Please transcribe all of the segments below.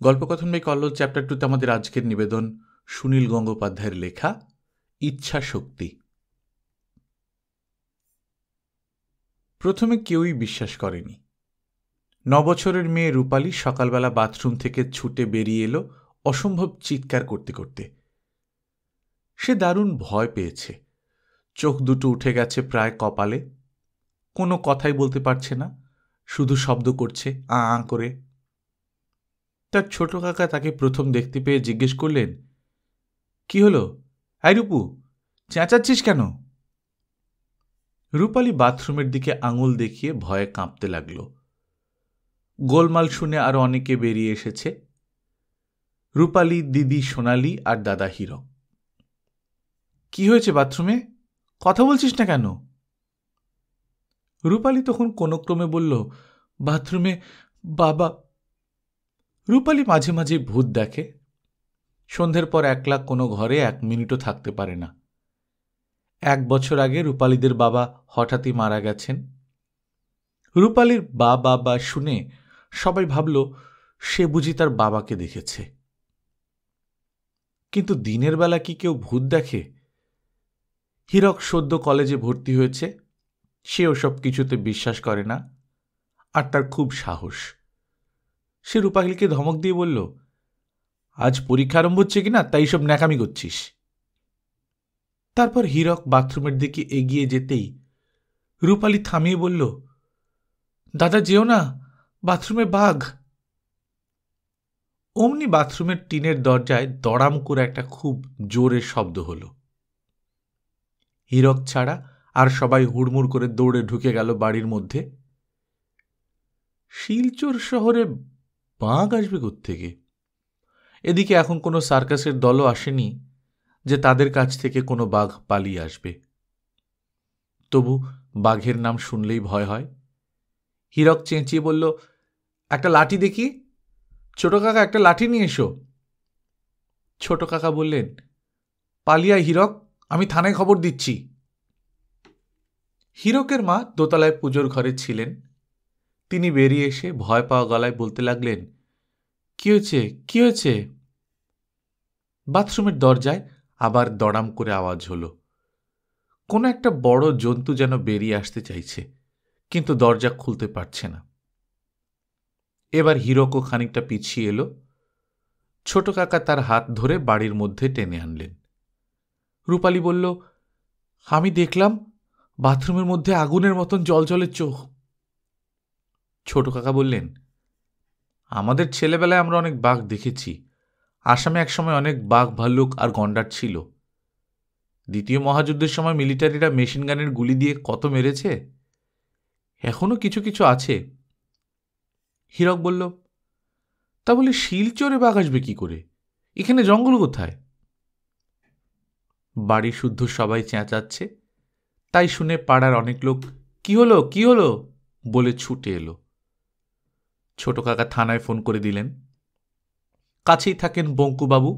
গল্পকথন by Kallol chapter 2তে আমাদের আজকের নিবেদন সুনীল গঙ্গোপাধ্যায়ের লেখা ইচ্ছা শক্তি। প্রথমে কেউই বিশ্বাস করেনি। 9 বছরের মেয়ে রূপালী সকালবেলা বাথরুম থেকে ছুটে বেরিয়ে এলো অসম্ভব চিৎকার করতে করতে। সে দারুণ ভয় পেয়েছে। চোখ দুটো উঠে গেছে প্রায় কপালে। কোনো কথাই বলতে পারছে না, শুধু শব্দ করছে আঁ আঁ করে। তার ছোট কাকা তাকে প্রথম দেখতে পেয়ে জিজ্ঞেস করলেন, কি হলো? আই রূপু, চেঁচাচ্ছিস কেন? রূপালী বাথরুমের দিকে আঙুল দেখিয়ে ভয়ে কাঁপতে লাগল। গোলমাল শুনে আরো অনেকে বেরিয়ে এসেছে। রূপালী, দিদি সোনালি আর দাদা হীরক। কি হয়েছে বাথরুমে? কথা বলছিস না কেন? রূপালী তখন কোনো ক্রমে বলল, বাথরুমে বাবা। রূপালী মাঝে মাঝে ভূত দেখে। সন্ধ্যের পর একলা কোনো ঘরে 1 মিনিটও থাকতে পারে না। 1 বছর আগে রূপালীদের বাবা হঠাৎই মারা গেছেন। রূপালীর বাবা শুনে সবাই ভাবল সে বুঝি তার বাবাকে দেখেছে। কিন্তু দিনের বেলা কি কেউ ভূত দেখে? হীরক সদ্য কলেজে ভর্তি হয়েছে, সে ওসব কিছুতে বিশ্বাস করে না, আর তার খুব সাহস। সে রূপালীকে ধমক দিয়ে বলল, আজ পরীক্ষা আরম্ভ হচ্ছে কিনা তাই সব ন্যাকামি করছিস। তারপর হীরক বাথরুমের দিকে এগিয়ে যেতেই রূপালী থামিয়ে বলল, দাদা যেও না, বাথরুমে বাঘ। অমনি বাথরুমের টিনের দরজায় দড়াম করে একটা খুব জোরে শব্দ হল। হীরক ছাড়া আর সবাই হুড়মুড় করে দৌড়ে ঢুকে গেল বাড়ির মধ্যে। শিলচর শহরে বাঘ আসবে কোত্থেকে? এদিকে এখন কোনো সার্কাসের দলও আসেনি যে তাদের কাছ থেকে কোনো বাঘ পালিয়ে আসবে। তবু বাঘের নাম শুনলেই ভয় হয়। হীরক চেঁচিয়ে বলল, একটা লাঠি দেখি, ছোট কাকা একটা লাঠি নিয়ে এসো। ছোট কাকা বললেন, পালিয়ে হীরক, আমি থানায় খবর দিচ্ছি। হীরকের মা দোতলায় পুজোর ঘরে ছিলেন। তিনি বেরিয়ে এসে ভয় পাওয়া গলায় বলতে লাগলেন, কি হয়েছে, কি হয়েছে? বাথরুমের দরজায় আবার দড়াম করে আওয়াজ হলো। কোনো একটা বড় জন্তু যেন বেরিয়ে আসতে চাইছে, কিন্তু দরজা খুলতে পারছে না। এবার হীরকও খানিকটা পিছিয়ে এলো। ছোট কাকা তার হাত ধরে বাড়ির মধ্যে টেনে আনলেন। রূপালী বলল, আমি দেখলাম বাথরুমের মধ্যে আগুনের মতন জলজলের চোখ। ছোট কাকা বললেন, আমাদের ছেলেবেলায় আমরা অনেক বাঘ দেখেছি। আসামে একসময় অনেক বাঘ, ভাল্লুক আর গন্ডার ছিল। দ্বিতীয় মহাযুদ্ধের সময় মিলিটারিরা মেশিন গানের গুলি দিয়ে কত মেরেছে। এখনো কিছু কিছু আছে। হীরক বলল, তা বলে শিলচরে বাঘ আসবে কি করে? এখানে জঙ্গল কোথায়? বাড়ি শুদ্ধ সবাই চেঁচাচ্ছে, তাই শুনে পাড়ার অনেক লোক কি হলো, কি হলো বলে ছুটে এলো। ছোট কাকা থানায় ফোন করে দিলেন। কাছেই থাকেন বঙ্কুবাবু,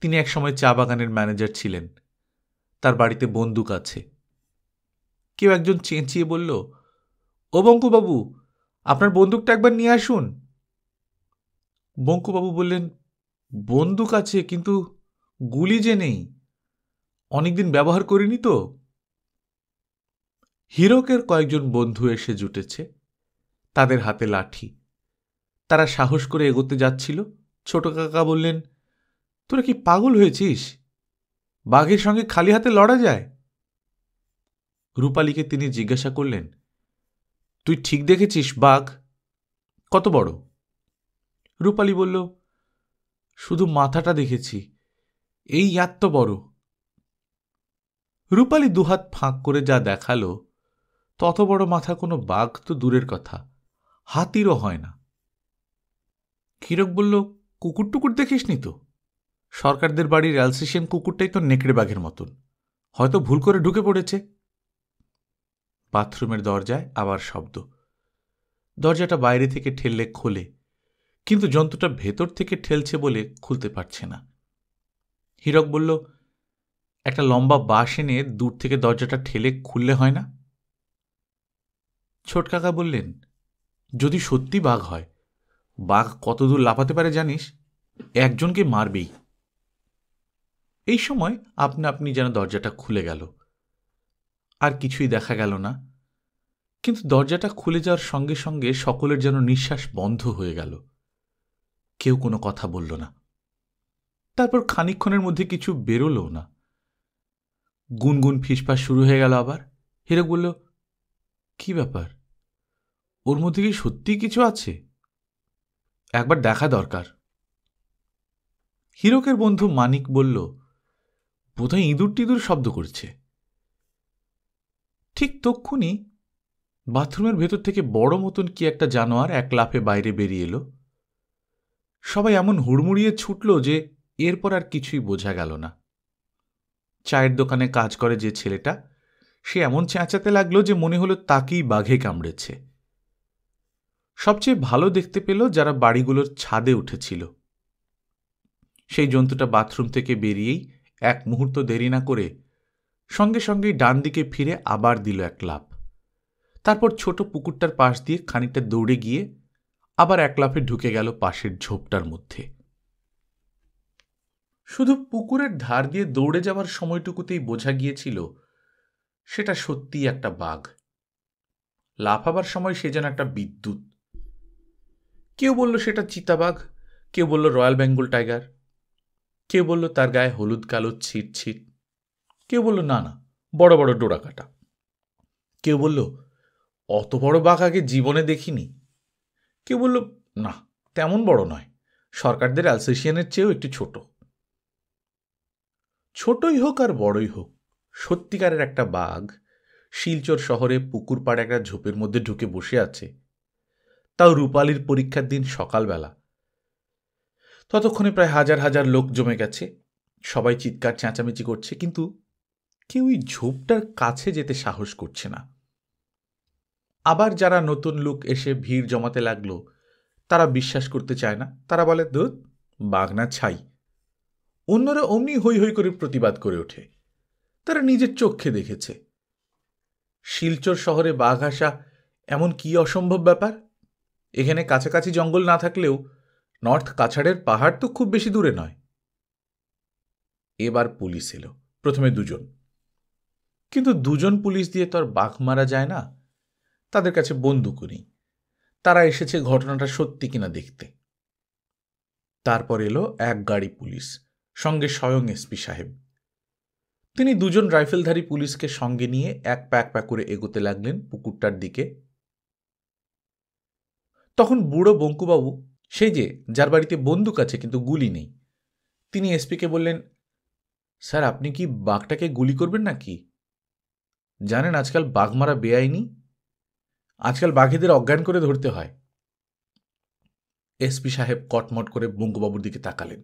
তিনি একসময় চা বাগানের ম্যানেজার ছিলেন। তার বাড়িতে বন্দুক আছে। কেউ একজন চেঁচিয়ে বলল, ও বঙ্কুবাবু, আপনার বন্দুকটা একবার নিয়ে আসুন। বঙ্কুবাবু বললেন, বন্দুক আছে, কিন্তু গুলি যে নেই, অনেকদিন ব্যবহার করিনি তো। হীরকের কয়েকজন বন্ধু এসে জুটেছে, তাদের হাতে লাঠি। তারা সাহস করে এগোতে যাচ্ছিল। ছোট কাকা বললেন, তোরা কি পাগল হয়েছিস? বাঘের সঙ্গে খালি হাতে লড়া যায়? রূপালীকে তিনি জিজ্ঞাসা করলেন, তুই ঠিক দেখেছিস বাঘ? কত বড়? রূপালী বলল, শুধু মাথাটা দেখেছি, এই এত বড়। রূপালী দুহাত ফাঁক করে যা দেখালো, তত বড় মাথা কোনো বাঘ তো দূরের কথা, হাতিরও হয় না। হীরক বলল, কুকুর টুকুর দেখিসনি তো? সরকারদের বাড়ির অ্যালসেশিয়ান কুকুরটাই তো নেকড়ে বাঘের মতন, হয়তো ভুল করে ঢুকে পড়েছে। বাথরুমের দরজায় আবার শব্দ। দরজাটা বাইরে থেকে ঠেললে খোলে, কিন্তু জন্তুটা ভেতর থেকে ঠেলছে বলে খুলতে পারছে না। হীরক বলল, একটা লম্বা বাঁশ এনে দূর থেকে দরজাটা ঠেলে খুললে হয় না? ছোট কাকা বললেন, যদি সত্যি বাঘ হয়, বাঘ কতদূর লাফাতে পারে জানিস? একজনকে মারবেই। এই সময় আপনা আপনি যেন দরজাটা খুলে গেল। আর কিছুই দেখা গেল না, কিন্তু দরজাটা খুলে যাওয়ার সঙ্গে সঙ্গে সকলের যেন নিঃশ্বাস বন্ধ হয়ে গেল। কেউ কোনো কথা বলল না। তারপর খানিকক্ষণের মধ্যে কিছু বেরোলো না। গুনগুন ফিসফাস শুরু হয়ে গেল আবার। হীরক বলল, কি ব্যাপার? ওর মধ্যে কি সত্যি কিছু আছে? একবার দেখা দরকার। হীরকের বন্ধু মানিক বলল, বোধহয় ইঁদুর টিঁদুর শব্দ করছে। ঠিক তক্ষুনি বাথরুমের ভেতর থেকে বড় মতন কি একটা জানোয়ার এক লাফে বাইরে বেরিয়ে এলো। সবাই এমন হুড়মুড়িয়ে ছুটল যে এরপর আর কিছুই বোঝা গেল না। চায়ের দোকানে কাজ করে যে ছেলেটা, সে এমন চেঁচাতে লাগলো যে মনে হলো তাকেই বাঘে কামড়েছে। সবচেয়ে ভালো দেখতে পেল যারা বাড়িগুলোর ছাদে উঠেছিল। সেই জন্তুটা বাথরুম থেকে বেরিয়েই এক মুহূর্ত দেরি না করে সঙ্গে সঙ্গেই ডান দিকে ফিরে আবার দিল এক লাফ। তারপর ছোট পুকুরটার পাশ দিয়ে খানিকটা দৌড়ে গিয়ে আবার এক লাফে ঢুকে গেল পাশের ঝোপটার মধ্যে। শুধু পুকুরের ধার দিয়ে দৌড়ে যাওয়ার সময়টুকুতেই বোঝা গিয়েছিল সেটা সত্যিই একটা বাঘ। লাফাবার সময় সে যেন একটা বিদ্যুৎ। কেউ বলল সেটা চিতাবাঘ, কেউ বলল রয়্যাল বেঙ্গল টাইগার, কেউ বলল তার গায়ে হলুদ কালো ছিট ছিট, কেউ বলল না না বড় বড় ডোরা কাটা, কেউ বলল অত বড় বাঘ আগে জীবনে দেখিনি, কেউ বলল না তেমন বড় নয়, সরকারদের অ্যালসেশিয়ানের চেয়েও একটু ছোট। ছোটই হোক আর বড়ই হোক, সত্যিকারের একটা বাঘ শিলচর শহরে পুকুর পাড়ে একটা ঝোপের মধ্যে ঢুকে বসে আছে, তাও রূপালীর পরীক্ষার দিন সকালবেলা। ততক্ষণে প্রায় হাজার হাজার লোক জমে গেছে, সবাই চিৎকার চেঁচামেচি করছে, কিন্তু কেউই ঝোপটার কাছে যেতে সাহস করছে না। আবার যারা নতুন লোক এসে ভিড় জমাতে লাগলো তারা বিশ্বাস করতে চায় না। তারা বলে, ধুৎ, বাঘ না ছাই। অন্যরা অমনি হৈ হৈ করে প্রতিবাদ করে ওঠে, তারা নিজের চোখে দেখেছে। শিলচর শহরে বাঘ আসা এমন কি অসম্ভব ব্যাপার? এখানে কাছাকাছি জঙ্গল না থাকলেও নর্থ কাছাড়ের পাহাড় তো খুব বেশি দূরে নয়। এবার পুলিশ এলো, প্রথমে দুজন, কিন্তু দুজন পুলিশ দিয়ে তো আর বাঘ মারা যায় না। তাদের কাছে বন্দুকও নেই। তারা এসেছে ঘটনাটা সত্যি কিনা দেখতে। তারপর এলো এক গাড়ি পুলিশ, সঙ্গে স্বয়ং এসপি সাহেব। তিনি দুজন রাইফেলধারী পুলিশকে সঙ্গে নিয়ে এক প্যাক প্যাক করে এগোতে লাগলেন পুকুরটার দিকে। তখন বুড়ো বঙ্কুবাবু, সেই যে যার বাড়িতে বন্দুক আছে কিন্তু গুলি নেই, তিনি এসপিকে বললেন, স্যার আপনি কি বাঘটাকে গুলি করবেন নাকি? জানেন আজকাল বাঘ মারা বেআইনি, আজকাল বাঘেদের অজ্ঞান করে ধরতে হয়। এসপি সাহেব কটমট করে বঙ্কুবাবুর দিকে তাকালেন,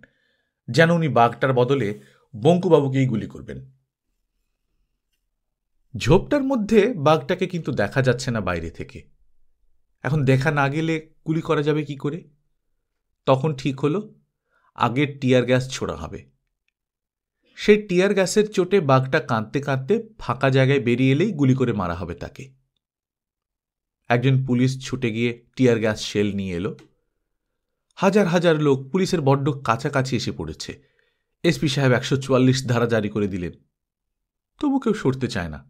যেন উনি বাঘটার বদলে বঙ্কুবাবুকেই গুলি করবেন। ঝোপটার মধ্যে বাঘটাকে কিন্তু দেখা যাচ্ছে না বাইরে থেকে। এখন দেখা না গেলে গুলি করা যাবে কি করে? তখন ঠিক হলো আগে টিয়ার গ্যাস ছোড়া হবে। সেই টিয়ার গ্যাসের চোটে বাঘটা কাঁদতে কাঁদতে ফাঁকা জায়গায় বেরিয়ে এলেই গুলি করে মারা হবে তাকে। একজন পুলিশ ছুটে গিয়ে টিয়ার গ্যাস শেল নিয়ে এলো। হাজার হাজার লোক পুলিশের বড্ড কাছাকাছি এসে পড়েছে। এসপি সাহেব 144 ধারা জারি করে দিলেন, তবু কেউ সরতে চায় না।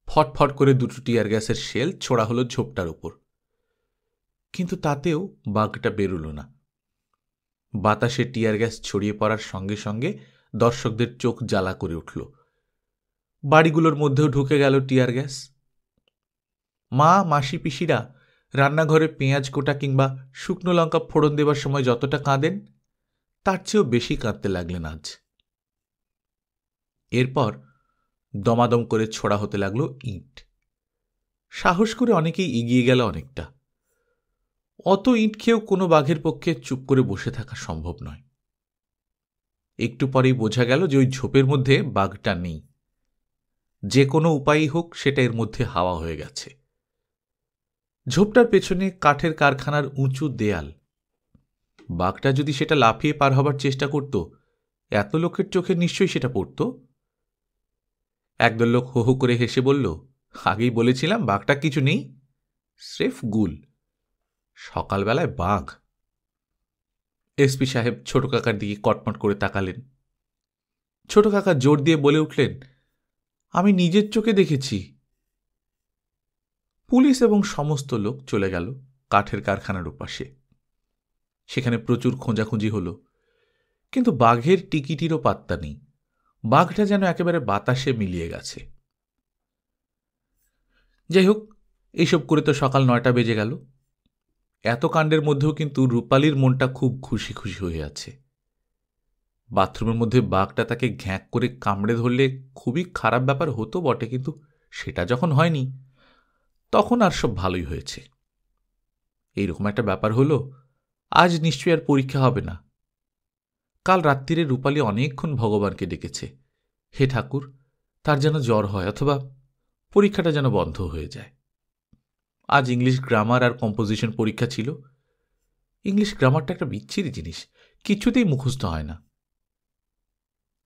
ফটফট করে দুটো টিয়ার গ্যাসের শেল ছোড়া হলো ঝোপটার উপর, কিন্তু তাতেও বাঘটা বেরোল না। বাতাসে টিয়ার গ্যাস ছড়িয়ে পড়ার সঙ্গে সঙ্গে দর্শকদের চোখ জ্বালা করে উঠল। বাড়িগুলোর মধ্যেও ঢুকে গেল টিয়ার গ্যাস। মা মাসি পিসিরা রান্নাঘরে পেঁয়াজ কোটা কিংবা শুকনো লঙ্কা ফোড়ন দেবার সময় যতটা কাঁদেন তার চেয়েও বেশি কাঁদতে লাগলেন আজ। এরপর দমাদম করে ছোড়া হতে লাগলো ইঁট। সাহস করে অনেকেই এগিয়ে গেল অনেকটা। অত ইঁট খেয়েও কোনো বাঘের পক্ষে চুপ করে বসে থাকা সম্ভব নয়। একটু পরেই বোঝা গেল যে ওই ঝোপের মধ্যে বাঘটা নেই। যে কোনো উপায়ই হোক সেটা এর মধ্যে হাওয়া হয়ে গেছে। ঝোপটার পেছনে কাঠের কারখানার উঁচু দেয়াল। বাঘটা যদি সেটা লাফিয়ে পার হবার চেষ্টা করত, এত লোকের চোখে নিশ্চয়ই সেটা পড়ত। একদল লোক হো হো করে হেসে বলল, আগেই বলেছিলাম বাঘটা কিছু নেই, স্রেফ গুল। সকালবেলায় বাঘ? এসপি সাহেব ছোট কাকার দিকে কটমট করে তাকালেন। ছোট কাকা জোর দিয়ে বলে উঠলেন, আমি নিজের চোখে দেখেছি। পুলিশ এবং সমস্ত লোক চলে গেল কাঠের কারখানার ওপাশে। সেখানে প্রচুর খোঁজাখুঁজি হলো, কিন্তু বাঘের টিকিটিরও পাত্তা নেই। বাঘটা যেন একেবারে বাতাসে মিলিয়ে গেছে। যাই হোক, এইসব করে তো সকাল 9টা বেজে গেল। এত কাণ্ডের মধ্যেও কিন্তু রূপালীর মনটা খুব খুশি খুশি হয়ে আছে। বাথরুমের মধ্যে বাঘটা তাকে ঘ্যাঁক করে কামড়ে ধরলে খুবই খারাপ ব্যাপার হতো বটে, কিন্তু সেটা যখন হয়নি তখন আর সব ভালোই হয়েছে। এইরকম একটা ব্যাপার হলো, আজ নিশ্চয়ই আর পরীক্ষা হবে না। কাল রাত্রিরে রূপালী অনেকক্ষণ ভগবানকে ডেকেছে, হে ঠাকুর, তার যেন জ্বর হয় অথবা পরীক্ষাটা যেন বন্ধ হয়ে যায়। আজ ইংলিশ গ্রামার আর কম্পোজিশন পরীক্ষা ছিল। ইংলিশ গ্রামারটা একটা বিচ্ছিরি জিনিস, কিছুতেই মুখস্থ হয় না।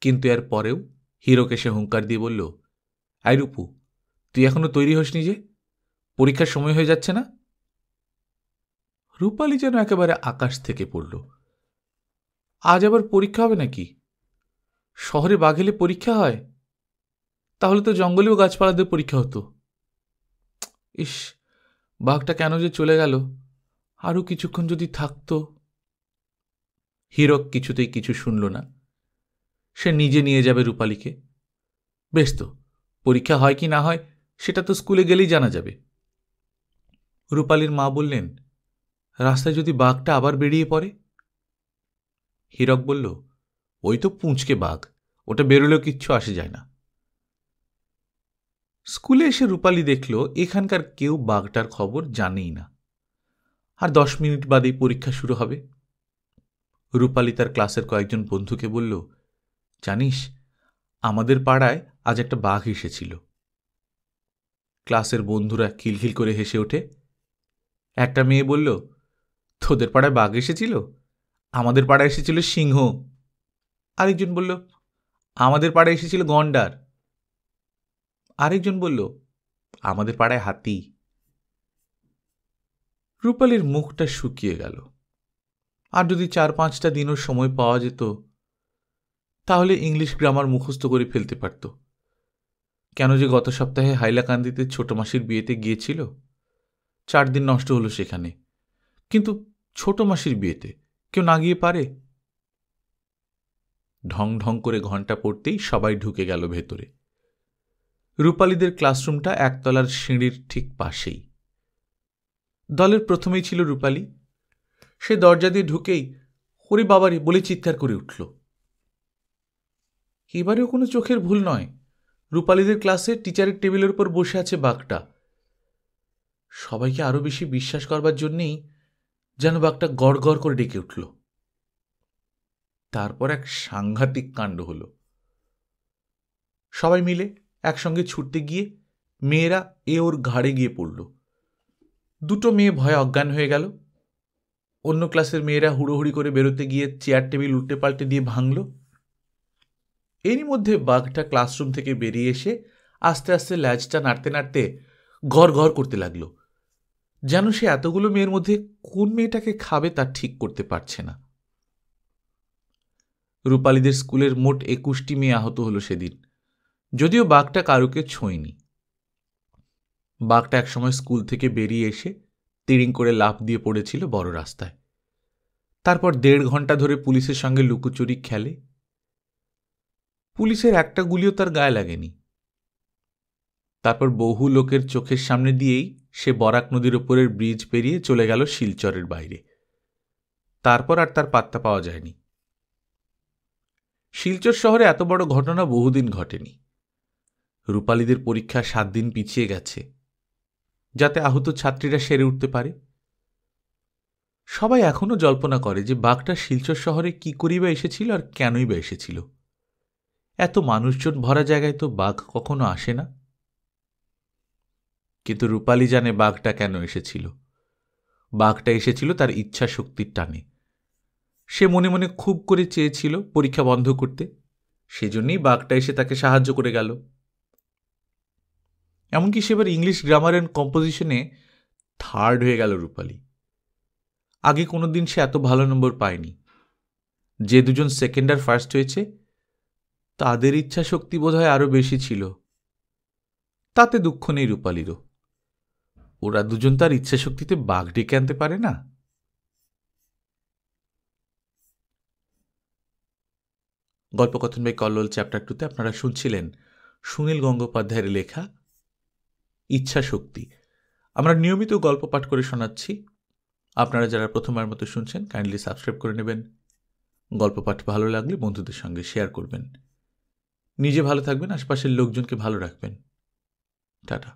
কিন্তু এর পরেও হিরোকে সে হুঙ্কার দিয়ে বলল, আই রূপু, তুই এখনো তৈরি হসনি যে? পরীক্ষার সময় হয়ে যাচ্ছে না? রূপালী যেন একেবারে আকাশ থেকে পড়ল। আজ আবার পরীক্ষা হবে নাকি? শহরে বাঘ এলে পরীক্ষা হয়? তাহলে তো জঙ্গলেও গাছপালাদের পরীক্ষা হতো। ইস, বাঘটা কেন যে চলে গেল, আরও কিছুক্ষণ যদি থাকতো। হীরক কিছুতেই কিছু শুনল না। সে নিজে নিয়ে যাবে রূপালীকে। বেশ তো, পরীক্ষা হয় কি না হয় সেটা তো স্কুলে গেলেই জানা যাবে। রূপালীর মা বললেন, রাস্তায় যদি বাঘটা আবার বেরিয়ে পড়ে? হীরক বলল, ওই তো পুঁচকে বাঘ, ওটা বেরোলেও কিচ্ছু আসে যায় না। স্কুলে এসে রূপালী দেখল এখানকার কেউ বাঘটার খবর জানেই না। আর 10 মিনিট বাদেই পরীক্ষা শুরু হবে। রূপালী তার ক্লাসের কয়েকজন বন্ধুকে বলল, জানিস, আমাদের পাড়ায় আজ একটা বাঘ এসেছিল। ক্লাসের বন্ধুরা খিলখিল করে হেসে ওঠে। একটা মেয়ে বলল, তোদের পাড়ায় বাঘ এসেছিল? আমাদের পাড়ায় এসেছিল সিংহ। আরেকজন বলল, আমাদের পাড়ায় এসেছিল গন্ডার। আরেকজন বলল, আমাদের পাড়ায় হাতি। রূপালীর মুখটা শুকিয়ে গেল। আর যদি 4-5টা দিনও সময় পাওয়া যেত তাহলে ইংলিশ গ্রামার মুখস্থ করে ফেলতে পারত। কেন যে গত সপ্তাহে হাইলাকান্দিতে ছোট মাসির বিয়েতে গিয়েছিল, 4 দিন নষ্ট হলো সেখানে। কিন্তু ছোট মাসির বিয়েতে কেউ না গিয়ে পারে? ঢং ঢং করে ঘণ্টা পড়তেই সবাই ঢুকে গেল ভেতরে। রূপালীদের ক্লাসরুমটা একতলার সিঁড়ির ঠিক পাশেই। দলের প্রথমেই ছিল রূপালী। সে দরজা দিয়ে ঢুকেই ওরে বাবারে বলে চিৎকার করে উঠল। এবারেও কোনো চোখের ভুল নয়, রূপালীদের ক্লাসে টিচারের টেবিলের উপর বসে আছে বাঘটা। সবাইকে আরো বেশি বিশ্বাস করবার জন্যেই যেন বাঘটা গড় গড় করে ডেকে উঠল। তারপর এক সাংঘাতিক কাণ্ড হল। সবাই মিলে একসঙ্গে ছুটতে গিয়ে মেয়েরা ওর ঘাড়ে গিয়ে পড়ল। 2টো মেয়ে ভয়ে অজ্ঞান হয়ে গেল। অন্য ক্লাসের মেয়েরা হুড়োহুড়ি করে বেরোতে গিয়ে চেয়ার টেবিল উল্টে পাল্টে দিয়ে ভাঙল। এরই মধ্যে বাঘটা ক্লাসরুম থেকে বেরিয়ে এসে আস্তে আস্তে ল্যাজটা নাড়তে নাড়তে ঘর ঘর করতে লাগলো, যেন সে এতগুলো মেয়ের মধ্যে কোন মেয়েটাকে খাবে তা ঠিক করতে পারছে না। রূপালীদের স্কুলের মোট 21টি মেয়ে আহত হলো সেদিন, যদিও বাঘটা কারুকে ছোঁয়নি। বাঘটা একসময় স্কুল থেকে বেরিয়ে এসে তিড়িং করে লাফ দিয়ে পড়েছিল বড় রাস্তায়। তারপর 1.5 ঘন্টা ধরে পুলিশের সঙ্গে লুকোচুরি খেলে। পুলিশের একটা গুলিও তার গায়ে লাগেনি। তারপর বহু লোকের চোখের সামনে দিয়েই সে বরাক নদীর ওপরের ব্রিজ পেরিয়ে চলে গেল শিলচরের বাইরে। তারপর আর তার পাত্তা পাওয়া যায়নি। শিলচর শহরে এত বড় ঘটনা বহুদিন ঘটেনি। রূপালীদের পরীক্ষা 7 দিন পিছিয়ে গেছে, যাতে আহত ছাত্রীরা সেরে উঠতে পারে। সবাই এখনো জল্পনা করে যে বাঘটা শিলচর শহরে কি করিবা এসেছিল আর কেনই বা এসেছিল। এত মানুষজন ভরা জায়গায় তো বাঘ কখনো আসে না। কিন্তু রূপালী জানে বাঘটা কেন এসেছিল। বাঘটা এসেছিল তার ইচ্ছা শক্তির টানে। সে মনে মনে খুব করে চেয়েছিল পরীক্ষা বন্ধ করতে, সেজন্যই বাঘটা এসে তাকে সাহায্য করে গেল। এমনকি সেবার ইংলিশ গ্রামার অ্যান্ড কম্পোজিশনে 3rd হয়ে গেল রূপালী। আগে কোনোদিন সে এত ভালো নম্বর পায়নি। যে দুজন সেকেন্ড আর ফার্স্ট হয়েছে তাদের ইচ্ছা শক্তি বোধহয় আরও বেশি ছিল। তাতে দুঃখ নেই রূপালীরও। ওরা দুজন তার ইচ্ছা শক্তিতে বাঘ ডেকে আনতে পারে না। গল্পকথন বাই কল্লোল চ্যাপ্টার 2-তে আপনারা শুনছিলেন সুনীল গঙ্গোপাধ্যায়ের লেখা ইচ্ছা শক্তি। আমরা নিয়মিত গল্প পাঠ করে শোনাচ্ছি। আপনারা যারা প্রথমবার মতো শুনছেন কাইন্ডলি সাবস্ক্রাইব করে নেবেন। গল্প পাঠ ভালো লাগলে বন্ধুদের সঙ্গে শেয়ার করবেন। নিজে ভালো থাকবেন, আশপাশের লোকজনকে ভালো রাখবেন। টাটা।